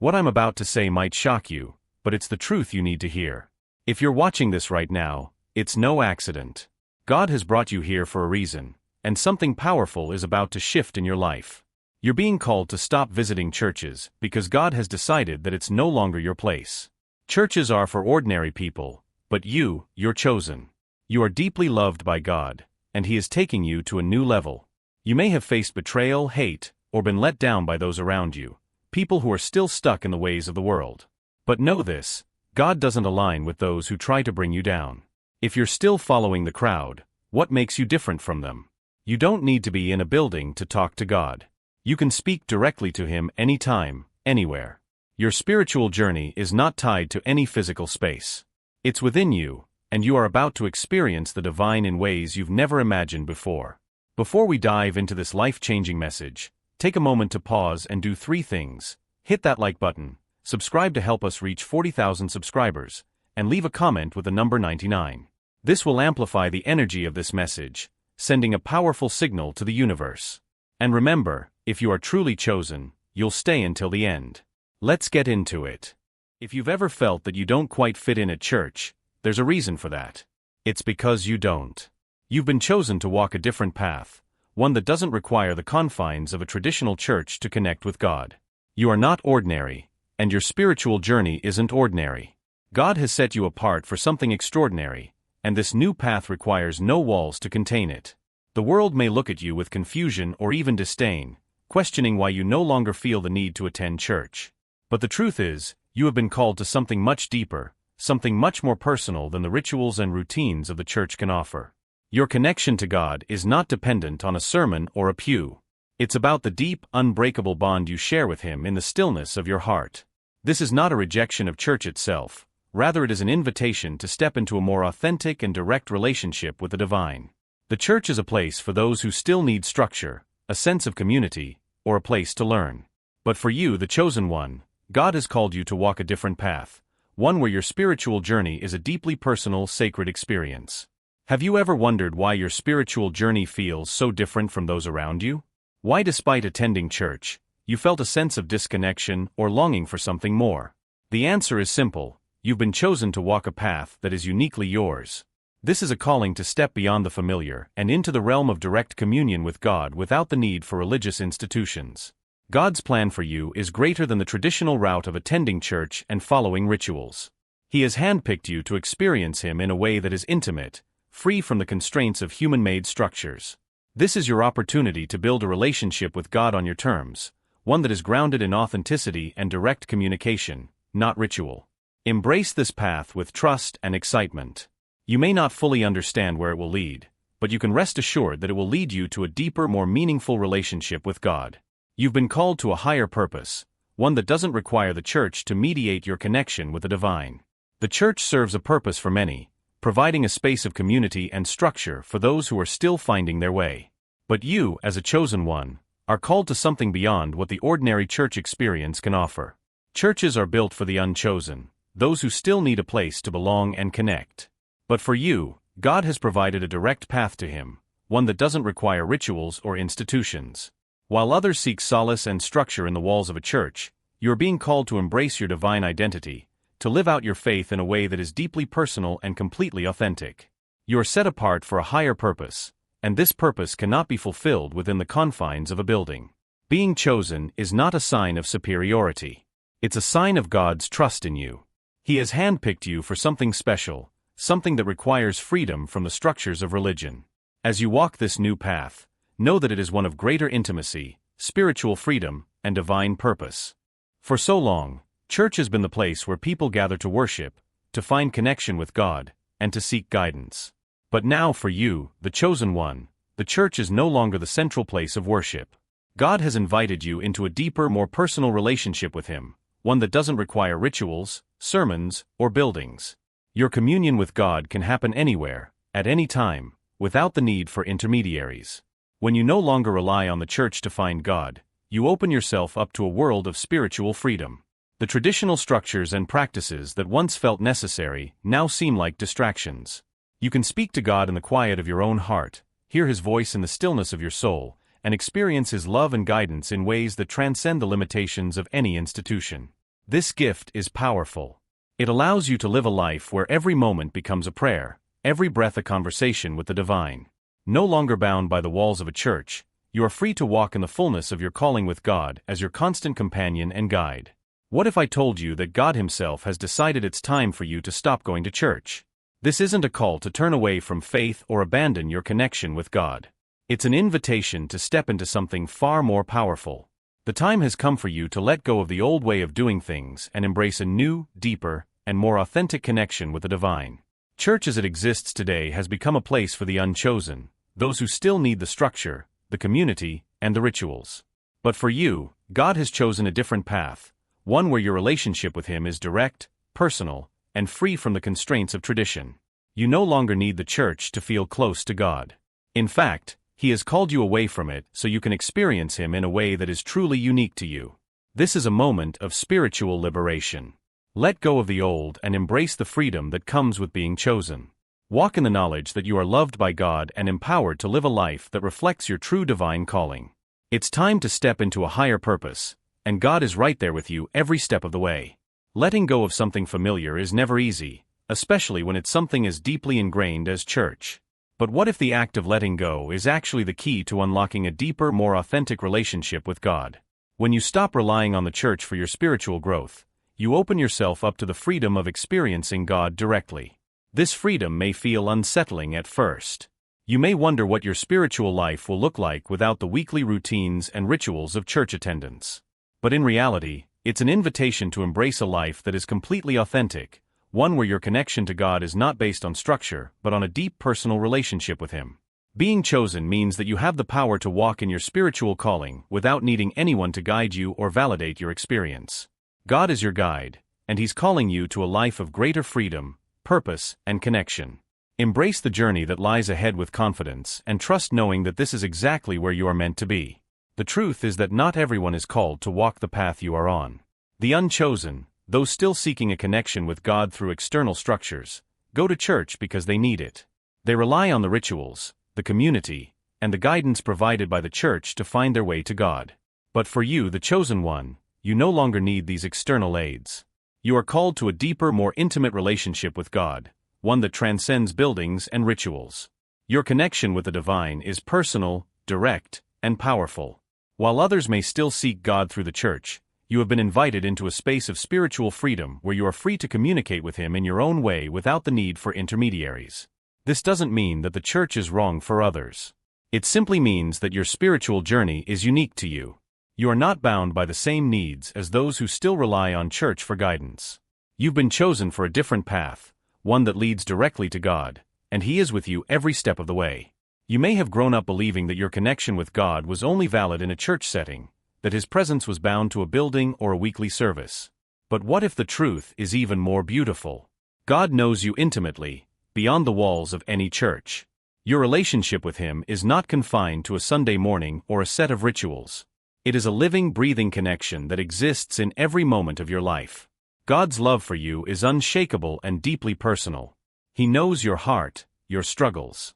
What I'm about to say might shock you, but it's the truth you need to hear. If you're watching this right now, it's no accident. God has brought you here for a reason, and something powerful is about to shift in your life. You're being called to stop visiting churches because God has decided that it's no longer your place. Churches are for ordinary people, but you're chosen. You are deeply loved by God, and He is taking you to a new level. You may have faced betrayal, hate, or been let down by those around you, people who are still stuck in the ways of the world. But know this, God doesn't align with those who try to bring you down. If you're still following the crowd, what makes you different from them? You don't need to be in a building to talk to God. You can speak directly to Him anytime, anywhere. Your spiritual journey is not tied to any physical space. It's within you, and you are about to experience the divine in ways you've never imagined before. Before we dive into this life-changing message, take a moment to pause and do 3 things. Hit that like button, subscribe to help us reach 40,000 subscribers, and leave a comment with the number 99. This will amplify the energy of this message, sending a powerful signal to the universe. And remember, if you are truly chosen, you'll stay until the end. Let's get into it. If you've ever felt that you don't quite fit in at church, there's a reason for that. It's because you don't. You've been chosen to walk a different path, one that doesn't require the confines of a traditional church to connect with God. You are not ordinary, and your spiritual journey isn't ordinary. God has set you apart for something extraordinary, and this new path requires no walls to contain it. The world may look at you with confusion or even disdain, questioning why you no longer feel the need to attend church. But the truth is, you have been called to something much deeper, something much more personal than the rituals and routines of the church can offer. Your connection to God is not dependent on a sermon or a pew. It's about the deep, unbreakable bond you share with Him in the stillness of your heart. This is not a rejection of church itself, rather it is an invitation to step into a more authentic and direct relationship with the divine. The church is a place for those who still need structure, a sense of community, or a place to learn. But for you, the chosen one, God has called you to walk a different path, one where your spiritual journey is a deeply personal, sacred experience. Have you ever wondered why your spiritual journey feels so different from those around you? Why, despite attending church, you felt a sense of disconnection or longing for something more? The answer is simple: you've been chosen to walk a path that is uniquely yours. This is a calling to step beyond the familiar and into the realm of direct communion with God without the need for religious institutions. God's plan for you is greater than the traditional route of attending church and following rituals. He has handpicked you to experience Him in a way that is intimate, free from the constraints of human-made structures. This is your opportunity to build a relationship with God on your terms, one that is grounded in authenticity and direct communication, not ritual. Embrace this path with trust and excitement. You may not fully understand where it will lead, but you can rest assured that it will lead you to a deeper, more meaningful relationship with God. You've been called to a higher purpose, one that doesn't require the church to mediate your connection with the divine. The church serves a purpose for many, providing a space of community and structure for those who are still finding their way. But you, as a chosen one, are called to something beyond what the ordinary church experience can offer. Churches are built for the unchosen, those who still need a place to belong and connect. But for you, God has provided a direct path to Him, one that doesn't require rituals or institutions. While others seek solace and structure in the walls of a church, you are being called to embrace your divine identity, to live out your faith in a way that is deeply personal and completely authentic. You are set apart for a higher purpose, and this purpose cannot be fulfilled within the confines of a building. Being chosen is not a sign of superiority. It's a sign of God's trust in you. He has handpicked you for something special, something that requires freedom from the structures of religion. As you walk this new path, know that it is one of greater intimacy, spiritual freedom, and divine purpose. For so long, church has been the place where people gather to worship, to find connection with God, and to seek guidance. But now for you, the chosen one, the church is no longer the central place of worship. God has invited you into a deeper, more personal relationship with Him, one that doesn't require rituals, sermons, or buildings. Your communion with God can happen anywhere, at any time, without the need for intermediaries. When you no longer rely on the church to find God, you open yourself up to a world of spiritual freedom. The traditional structures and practices that once felt necessary now seem like distractions. You can speak to God in the quiet of your own heart, hear His voice in the stillness of your soul, and experience His love and guidance in ways that transcend the limitations of any institution. This gift is powerful. It allows you to live a life where every moment becomes a prayer, every breath a conversation with the divine. No longer bound by the walls of a church, you are free to walk in the fullness of your calling with God as your constant companion and guide. What if I told you that God Himself has decided it's time for you to stop going to church? This isn't a call to turn away from faith or abandon your connection with God. It's an invitation to step into something far more powerful. The time has come for you to let go of the old way of doing things and embrace a new, deeper, and more authentic connection with the divine. Church as it exists today has become a place for the unchosen, those who still need the structure, the community, and the rituals. But for you, God has chosen a different path, one where your relationship with Him is direct, personal, and free from the constraints of tradition. You no longer need the church to feel close to God. In fact, He has called you away from it so you can experience Him in a way that is truly unique to you. This is a moment of spiritual liberation. Let go of the old and embrace the freedom that comes with being chosen. Walk in the knowledge that you are loved by God and empowered to live a life that reflects your true divine calling. It's time to step into a higher purpose, and God is right there with you every step of the way. Letting go of something familiar is never easy, especially when it's something as deeply ingrained as church. But what if the act of letting go is actually the key to unlocking a deeper, more authentic relationship with God? When you stop relying on the church for your spiritual growth, you open yourself up to the freedom of experiencing God directly. This freedom may feel unsettling at first. You may wonder what your spiritual life will look like without the weekly routines and rituals of church attendance. But in reality, it's an invitation to embrace a life that is completely authentic, one where your connection to God is not based on structure, but on a deep personal relationship with Him. Being chosen means that you have the power to walk in your spiritual calling without needing anyone to guide you or validate your experience. God is your guide, and He's calling you to a life of greater freedom, purpose, and connection. Embrace the journey that lies ahead with confidence and trust knowing that this is exactly where you are meant to be. The truth is that not everyone is called to walk the path you are on. The unchosen, those still seeking a connection with God through external structures, go to church because they need it. They rely on the rituals, the community, and the guidance provided by the church to find their way to God. But for you, the chosen one, you no longer need these external aids. You are called to a deeper, more intimate relationship with God, one that transcends buildings and rituals. Your connection with the divine is personal, direct, and powerful. While others may still seek God through the church, you have been invited into a space of spiritual freedom where you are free to communicate with Him in your own way without the need for intermediaries. This doesn't mean that the church is wrong for others. It simply means that your spiritual journey is unique to you. You are not bound by the same needs as those who still rely on church for guidance. You've been chosen for a different path, one that leads directly to God, and He is with you every step of the way. You may have grown up believing that your connection with God was only valid in a church setting, that His presence was bound to a building or a weekly service. But what if the truth is even more beautiful? God knows you intimately, beyond the walls of any church. Your relationship with Him is not confined to a Sunday morning or a set of rituals. It is a living, breathing connection that exists in every moment of your life. God's love for you is unshakable and deeply personal. He knows your heart, your struggles,